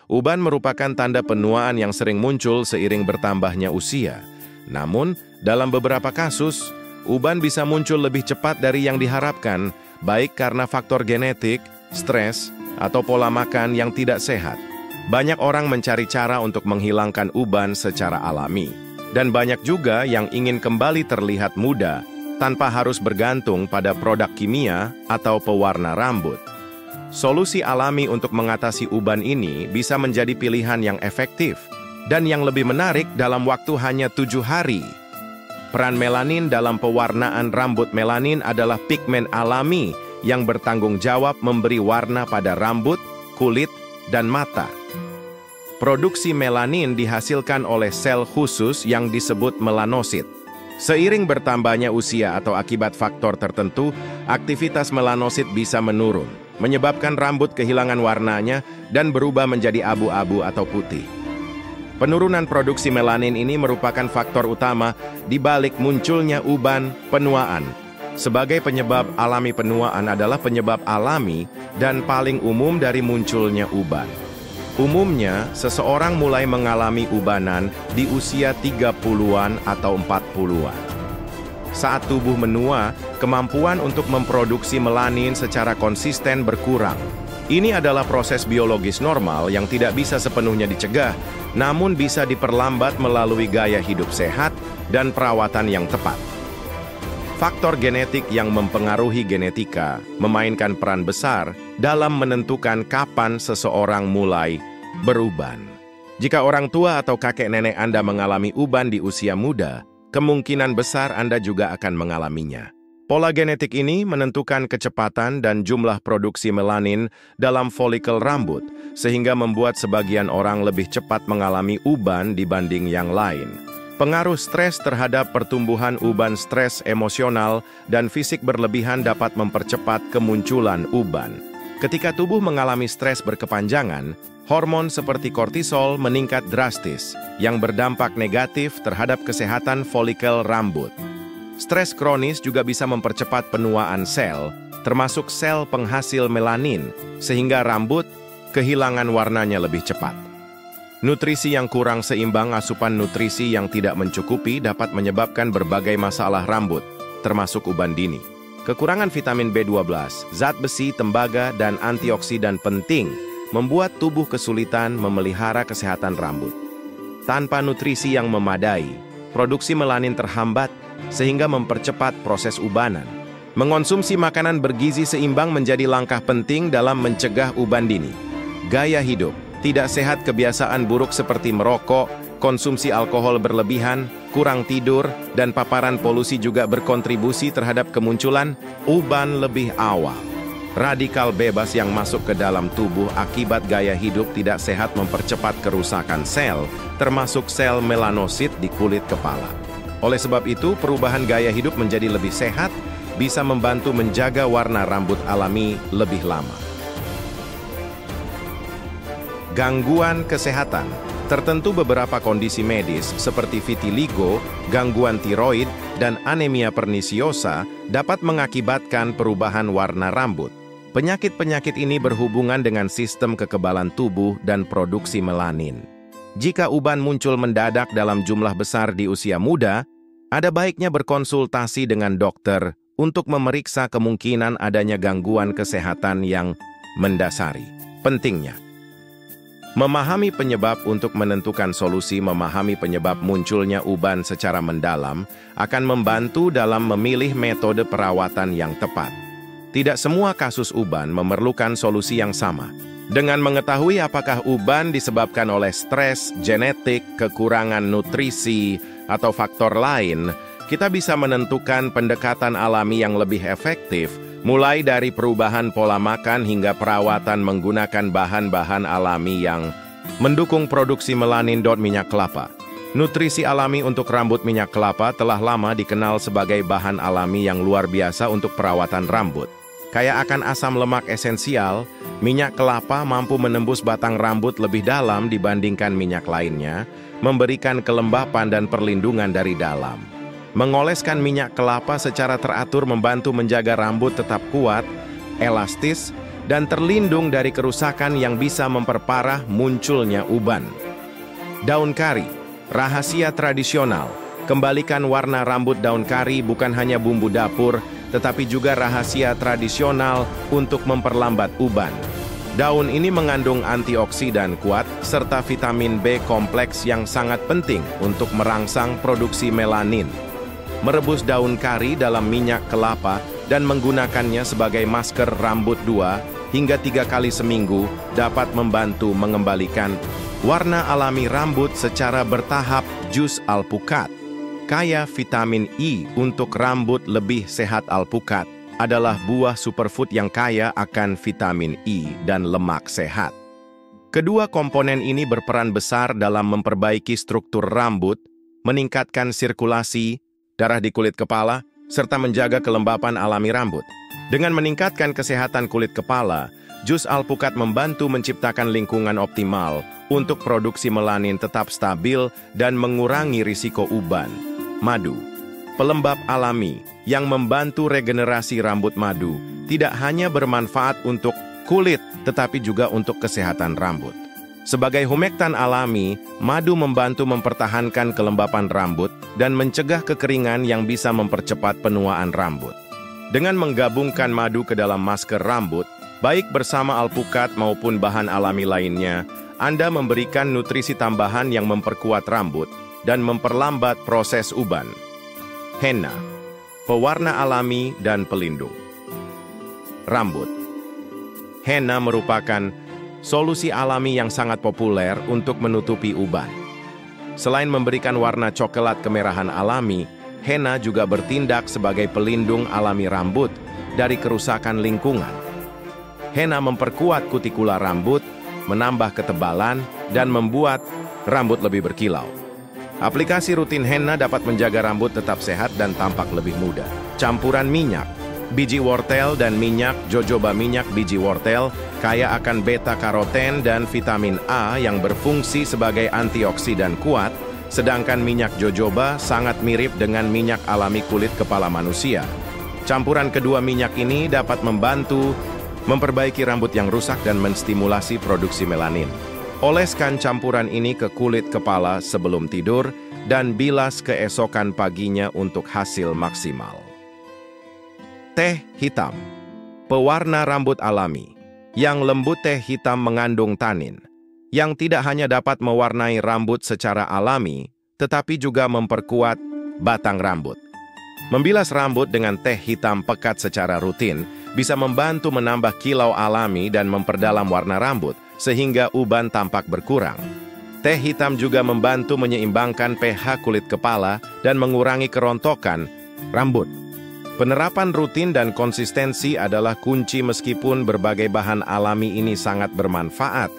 Uban merupakan tanda penuaan yang sering muncul seiring bertambahnya usia. Namun, dalam beberapa kasus, uban bisa muncul lebih cepat dari yang diharapkan, baik karena faktor genetik, stres, atau pola makan yang tidak sehat. Banyak orang mencari cara untuk menghilangkan uban secara alami. Dan banyak juga yang ingin kembali terlihat muda, tanpa harus bergantung pada produk kimia atau pewarna rambut. Solusi alami untuk mengatasi uban ini bisa menjadi pilihan yang efektif dan yang lebih menarik dalam waktu hanya 7 hari. Peran melanin dalam pewarnaan rambut. Melanin adalah pigmen alami yang bertanggung jawab memberi warna pada rambut, kulit, dan mata. Produksi melanin dihasilkan oleh sel khusus yang disebut melanosit. Seiring bertambahnya usia atau akibat faktor tertentu, aktivitas melanosit bisa menurun, menyebabkan rambut kehilangan warnanya dan berubah menjadi abu-abu atau putih. Penurunan produksi melanin ini merupakan faktor utama di balik munculnya uban penuaan. Sebagai penyebab alami, penuaan adalah penyebab alami dan paling umum dari munculnya uban. Umumnya, seseorang mulai mengalami ubanan di usia 30-an atau 40-an. Saat tubuh menua, kemampuan untuk memproduksi melanin secara konsisten berkurang. Ini adalah proses biologis normal yang tidak bisa sepenuhnya dicegah, namun bisa diperlambat melalui gaya hidup sehat dan perawatan yang tepat. Faktor genetik yang mempengaruhi genetika memainkan peran besar dalam menentukan kapan seseorang mulai beruban. Jika orang tua atau kakek nenek Anda mengalami uban di usia muda, kemungkinan besar Anda juga akan mengalaminya. Pola genetik ini menentukan kecepatan dan jumlah produksi melanin dalam folikel rambut, sehingga membuat sebagian orang lebih cepat mengalami uban dibanding yang lain. Pengaruh stres terhadap pertumbuhan uban. Stres emosional dan fisik berlebihan dapat mempercepat kemunculan uban. Ketika tubuh mengalami stres berkepanjangan, hormon seperti kortisol meningkat drastis, yang berdampak negatif terhadap kesehatan folikel rambut. Stres kronis juga bisa mempercepat penuaan sel, termasuk sel penghasil melanin, sehingga rambut kehilangan warnanya lebih cepat. Nutrisi yang kurang seimbang. Asupan nutrisi yang tidak mencukupi dapat menyebabkan berbagai masalah rambut, termasuk uban dini. Kekurangan vitamin B12, zat besi, tembaga, dan antioksidan penting membuat tubuh kesulitan memelihara kesehatan rambut. Tanpa nutrisi yang memadai, produksi melanin terhambat sehingga mempercepat proses ubanan. Mengonsumsi makanan bergizi seimbang menjadi langkah penting dalam mencegah uban dini. Gaya hidup tidak sehat. Kebiasaan buruk seperti merokok, konsumsi alkohol berlebihan, kurang tidur, dan paparan polusi juga berkontribusi terhadap kemunculan uban lebih awal. Radikal bebas yang masuk ke dalam tubuh akibat gaya hidup tidak sehat mempercepat kerusakan sel, termasuk sel melanosit di kulit kepala. Oleh sebab itu, perubahan gaya hidup menjadi lebih sehat bisa membantu menjaga warna rambut alami lebih lama. Gangguan kesehatan. Tertentu beberapa kondisi medis seperti vitiligo, gangguan tiroid, dan anemia pernisiosa dapat mengakibatkan perubahan warna rambut. Penyakit-penyakit ini berhubungan dengan sistem kekebalan tubuh dan produksi melanin. Jika uban muncul mendadak dalam jumlah besar di usia muda, ada baiknya berkonsultasi dengan dokter untuk memeriksa kemungkinan adanya gangguan kesehatan yang mendasari. Pentingnya memahami penyebab. Untuk menentukan solusi, memahami penyebab munculnya uban secara mendalam akan membantu dalam memilih metode perawatan yang tepat. Tidak semua kasus uban memerlukan solusi yang sama. Dengan mengetahui apakah uban disebabkan oleh stres, genetik, kekurangan nutrisi, atau faktor lain, kita bisa menentukan pendekatan alami yang lebih efektif, mulai dari perubahan pola makan hingga perawatan menggunakan bahan-bahan alami yang mendukung produksi melanin. Minyak kelapa. Nutrisi alami untuk rambut. Minyak kelapa telah lama dikenal sebagai bahan alami yang luar biasa untuk perawatan rambut. Kaya akan asam lemak esensial, minyak kelapa mampu menembus batang rambut lebih dalam dibandingkan minyak lainnya, memberikan kelembapan dan perlindungan dari dalam. Mengoleskan minyak kelapa secara teratur membantu menjaga rambut tetap kuat, elastis, dan terlindung dari kerusakan yang bisa memperparah munculnya uban. Daun kari, rahasia tradisional. Kembalikan warna rambut daun kari bukan hanya bumbu dapur, tetapi juga rahasia tradisional untuk memperlambat uban. Daun ini mengandung antioksidan kuat serta vitamin B kompleks yang sangat penting untuk merangsang produksi melanin. Merebus daun kari dalam minyak kelapa dan menggunakannya sebagai masker rambut 2 hingga 3 kali seminggu dapat membantu mengembalikan warna alami rambut secara bertahap. Jus alpukat, kaya vitamin E untuk rambut lebih sehat. Alpukat adalah buah superfood yang kaya akan vitamin E dan lemak sehat. Kedua komponen ini berperan besar dalam memperbaiki struktur rambut, meningkatkan sirkulasi darah di kulit kepala, serta menjaga kelembapan alami rambut. Dengan meningkatkan kesehatan kulit kepala, jus alpukat membantu menciptakan lingkungan optimal untuk produksi melanin tetap stabil dan mengurangi risiko uban. Madu, pelembab alami yang membantu regenerasi rambut. Madu tidak hanya bermanfaat untuk kulit, tetapi juga untuk kesehatan rambut. Sebagai humektan alami, madu membantu mempertahankan kelembapan rambut dan mencegah kekeringan yang bisa mempercepat penuaan rambut. Dengan menggabungkan madu ke dalam masker rambut, baik bersama alpukat maupun bahan alami lainnya, Anda memberikan nutrisi tambahan yang memperkuat rambut dan memperlambat proses uban. Henna, pewarna alami dan pelindung rambut. Henna merupakan solusi alami yang sangat populer untuk menutupi uban. Selain memberikan warna coklat kemerahan alami, henna juga bertindak sebagai pelindung alami rambut dari kerusakan lingkungan. Henna memperkuat kutikula rambut, menambah ketebalan, dan membuat rambut lebih berkilau. Aplikasi rutin henna dapat menjaga rambut tetap sehat dan tampak lebih muda. Campuran minyak, biji wortel dan minyak jojoba. Minyak biji wortel kaya akan beta-karoten dan vitamin A yang berfungsi sebagai antioksidan kuat, sedangkan minyak jojoba sangat mirip dengan minyak alami kulit kepala manusia. Campuran kedua minyak ini dapat membantu memperbaiki rambut yang rusak dan menstimulasi produksi melanin. Oleskan campuran ini ke kulit kepala sebelum tidur dan bilas keesokan paginya untuk hasil maksimal. Teh hitam, pewarna rambut alami. Yang lembut, teh hitam mengandung tanin, yang tidak hanya dapat mewarnai rambut secara alami, tetapi juga memperkuat batang rambut. Membilas rambut dengan teh hitam pekat secara rutin bisa membantu menambah kilau alami dan memperdalam warna rambut, sehingga uban tampak berkurang. Teh hitam juga membantu menyeimbangkan pH kulit kepala dan mengurangi kerontokan rambut. Penerapan rutin dan konsistensi adalah kunci. Meskipun berbagai bahan alami ini sangat bermanfaat,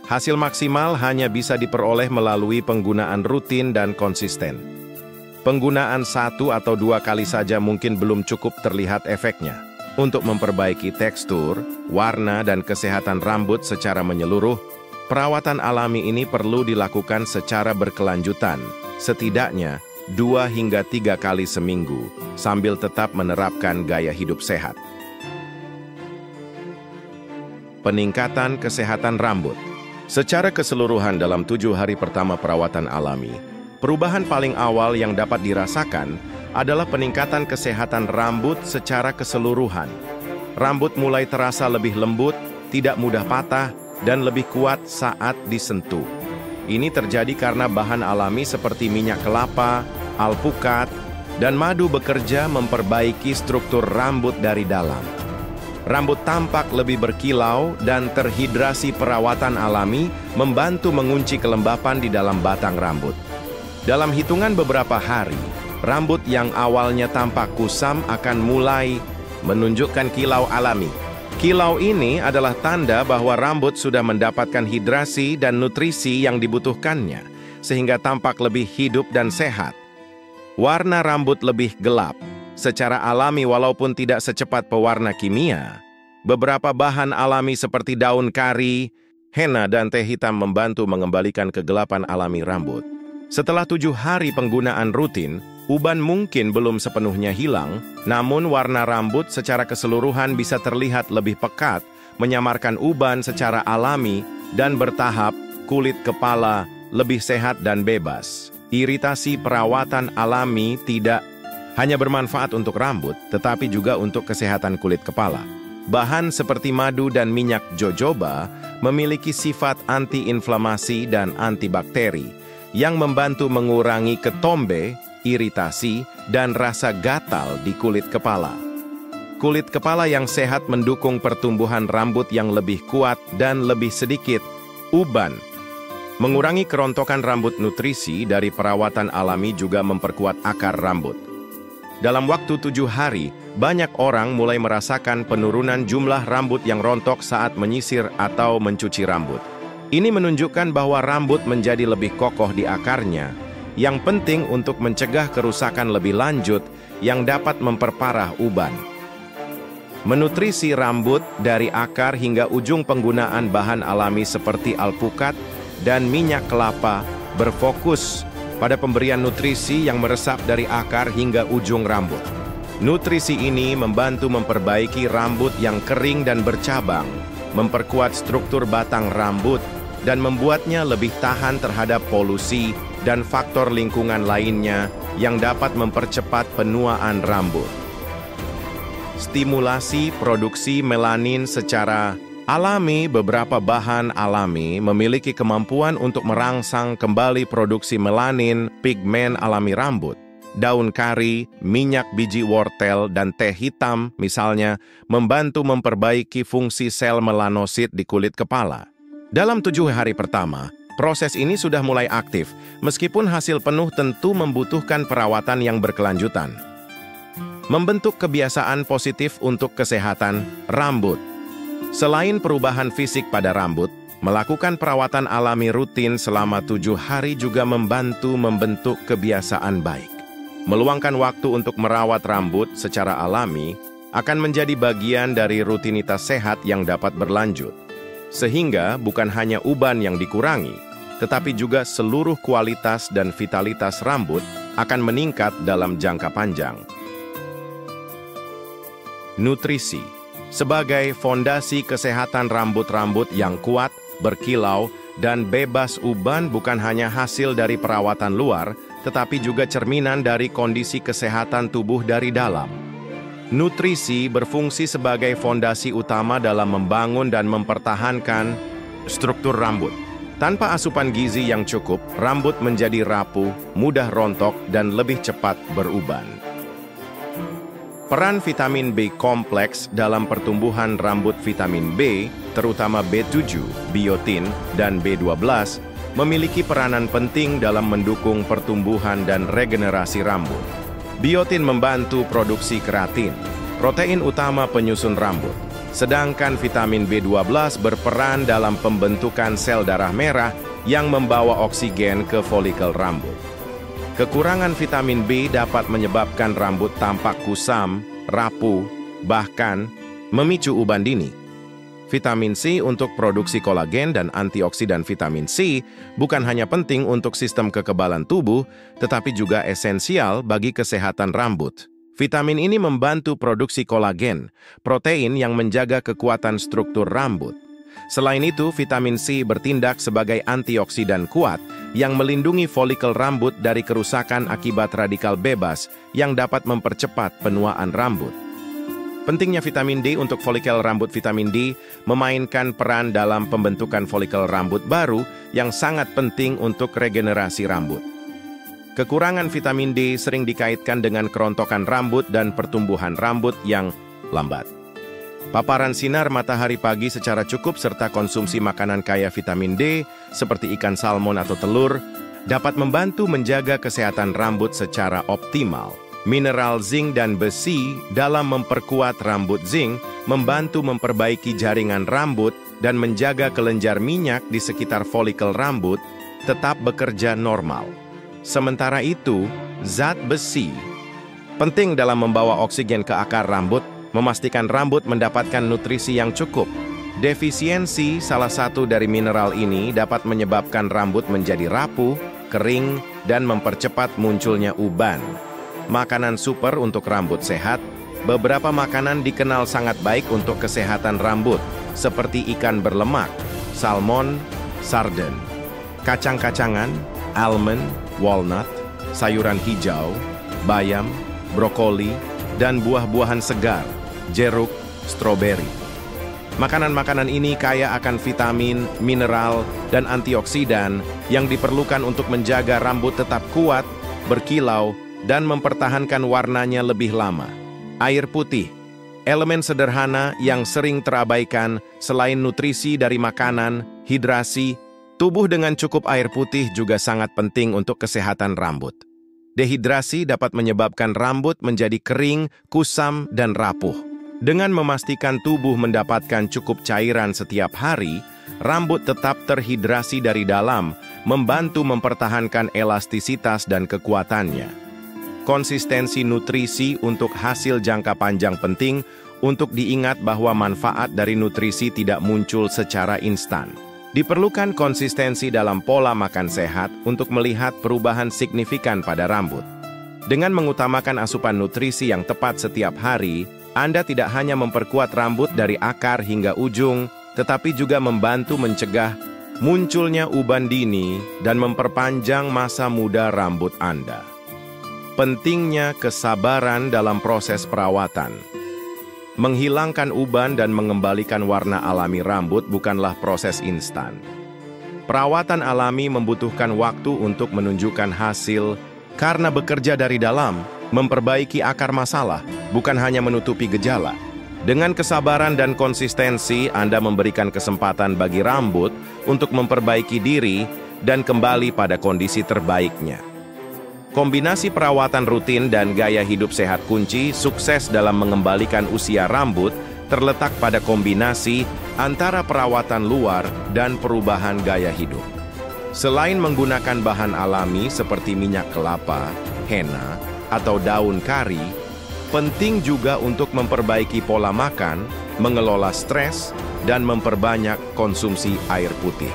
hasil maksimal hanya bisa diperoleh melalui penggunaan rutin dan konsisten. Penggunaan 1 atau 2 kali saja mungkin belum cukup terlihat efeknya. Untuk memperbaiki tekstur, warna, dan kesehatan rambut secara menyeluruh, perawatan alami ini perlu dilakukan secara berkelanjutan, setidaknya 2 hingga 3 kali seminggu, sambil tetap menerapkan gaya hidup sehat. Peningkatan kesehatan rambut. Secara keseluruhan dalam 7 hari pertama perawatan alami, perubahan paling awal yang dapat dirasakan adalah peningkatan kesehatan rambut secara keseluruhan. Rambut mulai terasa lebih lembut, tidak mudah patah, dan lebih kuat saat disentuh. Ini terjadi karena bahan alami seperti minyak kelapa, alpukat, dan madu bekerja memperbaiki struktur rambut dari dalam. Rambut tampak lebih berkilau dan terhidrasi. Perawatan alami membantu mengunci kelembapan di dalam batang rambut. Dalam hitungan beberapa hari, rambut yang awalnya tampak kusam akan mulai menunjukkan kilau alami. Kilau ini adalah tanda bahwa rambut sudah mendapatkan hidrasi dan nutrisi yang dibutuhkannya, sehingga tampak lebih hidup dan sehat. Warna rambut lebih gelap secara alami walaupun tidak secepat pewarna kimia. Beberapa bahan alami seperti daun kari, henna, dan teh hitam membantu mengembalikan kegelapan alami rambut. Setelah 7 hari penggunaan rutin, uban mungkin belum sepenuhnya hilang, namun warna rambut secara keseluruhan bisa terlihat lebih pekat, menyamarkan uban secara alami dan bertahap, kulit kepala lebih sehat dan bebas. Iritasi perawatan alami tidak hanya bermanfaat untuk rambut, tetapi juga untuk kesehatan kulit kepala. Bahan seperti madu dan minyak jojoba memiliki sifat anti-inflamasi dan antibakteri yang membantu mengurangi ketombe, iritasi, dan rasa gatal di kulit kepala. Kulit kepala yang sehat mendukung pertumbuhan rambut yang lebih kuat dan lebih sedikit uban. Mengurangi kerontokan rambut. Nutrisi dari perawatan alami juga memperkuat akar rambut. Dalam waktu 7 hari, banyak orang mulai merasakan penurunan jumlah rambut yang rontok saat menyisir atau mencuci rambut. Ini menunjukkan bahwa rambut menjadi lebih kokoh di akarnya, yang penting untuk mencegah kerusakan lebih lanjut yang dapat memperparah uban. Menutrisi rambut dari akar hingga ujung. Penggunaan bahan alami seperti alpukat dan minyak kelapa berfokus pada pemberian nutrisi yang meresap dari akar hingga ujung rambut. Nutrisi ini membantu memperbaiki rambut yang kering dan bercabang, memperkuat struktur batang rambut, dan membuatnya lebih tahan terhadap polusi dan faktor lingkungan lainnya yang dapat mempercepat penuaan rambut. Stimulasi produksi melanin secara alami. Beberapa bahan alami memiliki kemampuan untuk merangsang kembali produksi melanin, pigmen alami rambut. Daun kari, minyak biji wortel, dan teh hitam misalnya membantu memperbaiki fungsi sel melanosit di kulit kepala. Dalam 7 hari pertama, proses ini sudah mulai aktif, meskipun hasil penuh tentu membutuhkan perawatan yang berkelanjutan. Membentuk kebiasaan positif untuk kesehatan rambut. Selain perubahan fisik pada rambut, melakukan perawatan alami rutin selama 7 hari juga membantu membentuk kebiasaan baik. Meluangkan waktu untuk merawat rambut secara alami akan menjadi bagian dari rutinitas sehat yang dapat berlanjut. Sehingga bukan hanya uban yang dikurangi, tetapi juga seluruh kualitas dan vitalitas rambut akan meningkat dalam jangka panjang. Nutrisi sebagai fondasi kesehatan. Rambut-rambut yang kuat, berkilau, dan bebas uban bukan hanya hasil dari perawatan luar, tetapi juga cerminan dari kondisi kesehatan tubuh dari dalam. Nutrisi berfungsi sebagai fondasi utama dalam membangun dan mempertahankan struktur rambut. Tanpa asupan gizi yang cukup, rambut menjadi rapuh, mudah rontok, dan lebih cepat beruban. Peran vitamin B kompleks dalam pertumbuhan rambut. Vitamin B, terutama B7, biotin, dan B12, memiliki peranan penting dalam mendukung pertumbuhan dan regenerasi rambut. Biotin membantu produksi keratin, protein utama penyusun rambut. Sedangkan vitamin B12 berperan dalam pembentukan sel darah merah yang membawa oksigen ke folikel rambut. Kekurangan vitamin B dapat menyebabkan rambut tampak kusam, rapuh, bahkan memicu uban dini. Vitamin C untuk produksi kolagen dan antioksidan. Vitamin C bukan hanya penting untuk sistem kekebalan tubuh, tetapi juga esensial bagi kesehatan rambut. Vitamin ini membantu produksi kolagen, protein yang menjaga kekuatan struktur rambut. Selain itu, vitamin C bertindak sebagai antioksidan kuat yang melindungi folikel rambut dari kerusakan akibat radikal bebas yang dapat mempercepat penuaan rambut. Pentingnya vitamin D untuk folikel rambut. Vitamin D memainkan peran dalam pembentukan folikel rambut baru yang sangat penting untuk regenerasi rambut. Kekurangan vitamin D sering dikaitkan dengan kerontokan rambut dan pertumbuhan rambut yang lambat. Paparan sinar matahari pagi secara cukup serta konsumsi makanan kaya vitamin D seperti ikan salmon atau telur dapat membantu menjaga kesehatan rambut secara optimal. Mineral zinc dan besi dalam memperkuat rambut. Zinc membantu memperbaiki jaringan rambut dan menjaga kelenjar minyak di sekitar folikel rambut tetap bekerja normal. Sementara itu, zat besi penting dalam membawa oksigen ke akar rambut, memastikan rambut mendapatkan nutrisi yang cukup. Defisiensi salah satu dari mineral ini dapat menyebabkan rambut menjadi rapuh, kering, dan mempercepat munculnya uban. Makanan super untuk rambut sehat. Beberapa makanan dikenal sangat baik untuk kesehatan rambut. seperti ikan berlemak, salmon, sarden, kacang-kacangan, almond, walnut, sayuran hijau, bayam, brokoli, dan buah-buahan segar, jeruk, stroberi. Makanan-makanan ini kaya akan vitamin, mineral, dan antioksidan yang diperlukan untuk menjaga rambut tetap kuat, berkilau, dan mempertahankan warnanya lebih lama. Air putih, elemen sederhana yang sering terabaikan selain nutrisi dari makanan, hidrasi, tubuh dengan cukup air putih juga sangat penting untuk kesehatan rambut. Dehidrasi dapat menyebabkan rambut menjadi kering, kusam, dan rapuh. Dengan memastikan tubuh mendapatkan cukup cairan setiap hari, rambut tetap terhidrasi dari dalam, membantu mempertahankan elastisitas dan kekuatannya. Konsistensi nutrisi untuk hasil jangka panjang penting untuk diingat bahwa manfaat dari nutrisi tidak muncul secara instan. Diperlukan konsistensi dalam pola makan sehat untuk melihat perubahan signifikan pada rambut. Dengan mengutamakan asupan nutrisi yang tepat setiap hari, Anda tidak hanya memperkuat rambut dari akar hingga ujung, tetapi juga membantu mencegah munculnya uban dini dan memperpanjang masa muda rambut Anda. Pentingnya kesabaran dalam proses perawatan. Menghilangkan uban dan mengembalikan warna alami rambut bukanlah proses instan. Perawatan alami membutuhkan waktu untuk menunjukkan hasil karena bekerja dari dalam, memperbaiki akar masalah, bukan hanya menutupi gejala. Dengan kesabaran dan konsistensi, Anda memberikan kesempatan bagi rambut untuk memperbaiki diri dan kembali pada kondisi terbaiknya. Kombinasi perawatan rutin dan gaya hidup sehat kunci sukses dalam mengembalikan usia rambut terletak pada kombinasi antara perawatan luar dan perubahan gaya hidup. Selain menggunakan bahan alami seperti minyak kelapa, henna, atau daun kari, penting juga untuk memperbaiki pola makan, mengelola stres, dan memperbanyak konsumsi air putih.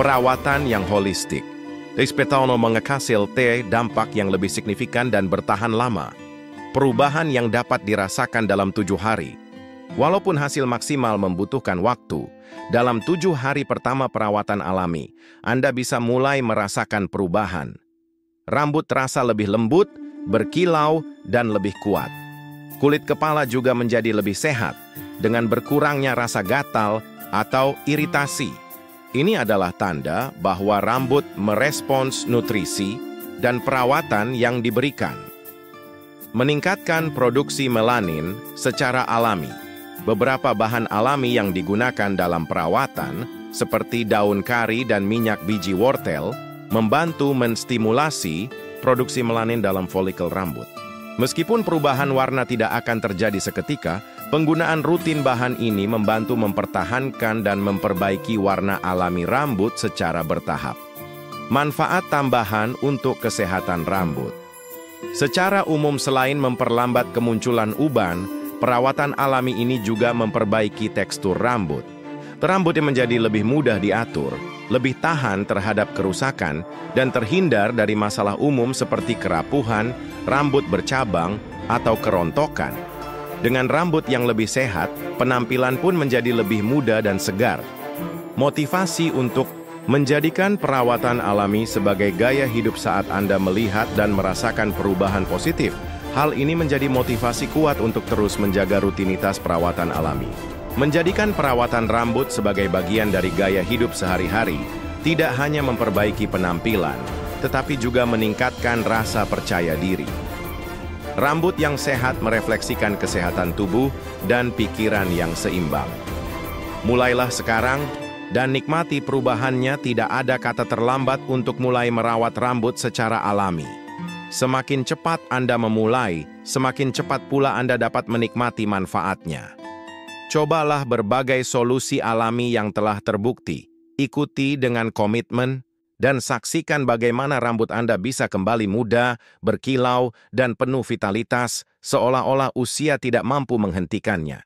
Perawatan yang holistik. Rispetauno menghasil dampak yang lebih signifikan dan bertahan lama. Perubahan yang dapat dirasakan dalam 7 hari. Walaupun hasil maksimal membutuhkan waktu, dalam 7 hari pertama perawatan alami, Anda bisa mulai merasakan perubahan. Rambut terasa lebih lembut, berkilau, dan lebih kuat. Kulit kepala juga menjadi lebih sehat, dengan berkurangnya rasa gatal atau iritasi. Ini adalah tanda bahwa rambut merespons nutrisi dan perawatan yang diberikan. Meningkatkan produksi melanin secara alami. Beberapa bahan alami yang digunakan dalam perawatan, seperti daun kari dan minyak biji wortel, membantu menstimulasi produksi melanin dalam folikel rambut. Meskipun perubahan warna tidak akan terjadi seketika, penggunaan rutin bahan ini membantu mempertahankan dan memperbaiki warna alami rambut secara bertahap. Manfaat tambahan untuk kesehatan rambut. Secara umum selain memperlambat kemunculan uban, perawatan alami ini juga memperbaiki tekstur rambut. Rambutnya menjadi lebih mudah diatur, lebih tahan terhadap kerusakan, dan terhindar dari masalah umum seperti kerapuhan, rambut bercabang, atau kerontokan. Dengan rambut yang lebih sehat, penampilan pun menjadi lebih muda dan segar. Motivasi untuk menjadikan perawatan alami sebagai gaya hidup saat Anda melihat dan merasakan perubahan positif. Hal ini menjadi motivasi kuat untuk terus menjaga rutinitas perawatan alami. Menjadikan perawatan rambut sebagai bagian dari gaya hidup sehari-hari tidak hanya memperbaiki penampilan, tetapi juga meningkatkan rasa percaya diri. Rambut yang sehat merefleksikan kesehatan tubuh dan pikiran yang seimbang. Mulailah sekarang dan nikmati perubahannya. Tidak ada kata terlambat untuk mulai merawat rambut secara alami. Semakin cepat Anda memulai, semakin cepat pula Anda dapat menikmati manfaatnya. Cobalah berbagai solusi alami yang telah terbukti. Ikuti dengan komitmen dan saksikan bagaimana rambut Anda bisa kembali muda, berkilau, dan penuh vitalitas, seolah-olah usia tidak mampu menghentikannya.